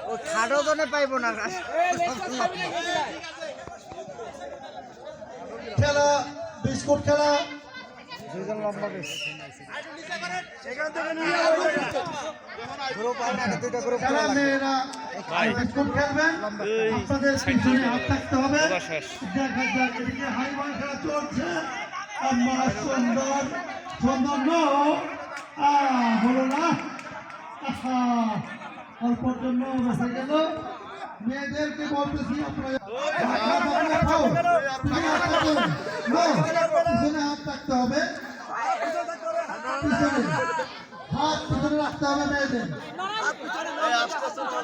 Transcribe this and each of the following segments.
ও খাটো জনে পাইব না খেলা বিস্কুট খেলা দুজন লম্বা বেশ খেলা মেয়েরা বিস্কুট খেলবেন আপনাদের পিছনে হাত থাকতে হবে দেখা যাক এদিকে হাইওয়ান খেলা চলছে আমার সুন্দর সুন্দর হলো না অল্পর জন্য বসে গেল মেয়েদেরকে বলতেছি আপনারা পিছনে হাত থাকতে হবে হাত পিছনে রাখতে হবে মেয়েদের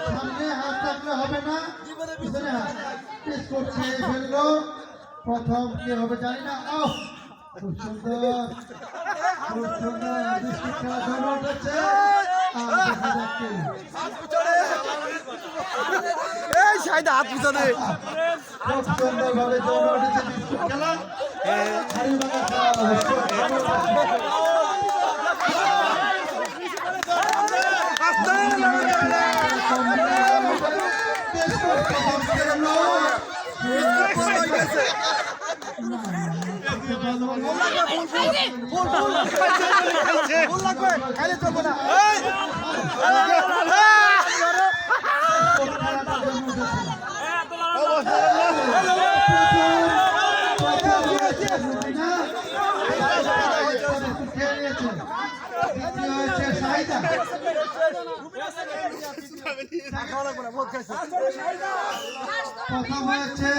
সামনে হাত রাখলে হবে না পিছনে হাত পেশ করছে ফেললো প্রথম কি হবে জানি না খুব সুন্দর বিস্কুট খেলা ধরে উঠেছে খুব সুন্দর ভাবে ধরে উঠেছে বিস্কুট খেলা প্রথম হচ্ছে